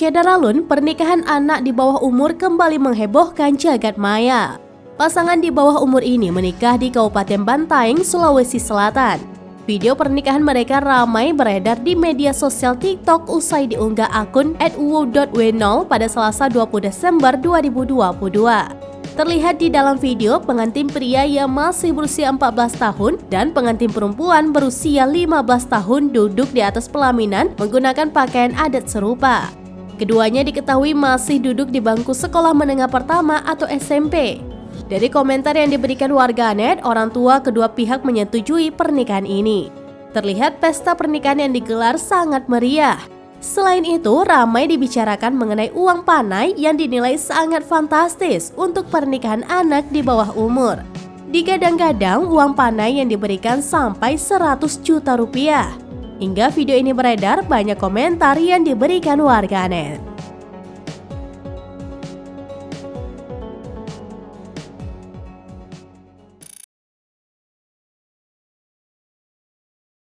Syeda Ralun, pernikahan anak di bawah umur kembali menghebohkan jagat maya. Pasangan di bawah umur ini menikah di Kabupaten Bantaeng, Sulawesi Selatan. Video pernikahan mereka ramai beredar di media sosial TikTok usai diunggah akun @wu.w0 pada Selasa 20 Desember 2022. Terlihat di dalam video, pengantin pria yang masih berusia 14 tahun dan pengantin perempuan berusia 15 tahun duduk di atas pelaminan menggunakan pakaian adat serupa. Keduanya diketahui masih duduk di bangku sekolah menengah pertama atau SMP. Dari komentar yang diberikan warganet, orang tua kedua pihak menyetujui pernikahan ini. Terlihat pesta pernikahan yang digelar sangat meriah. Selain itu, ramai dibicarakan mengenai uang panai yang dinilai sangat fantastis untuk pernikahan anak di bawah umur. Digadang-gadang uang panai yang diberikan sampai 100 juta rupiah. Hingga video ini beredar, banyak komentar yang diberikan warganet.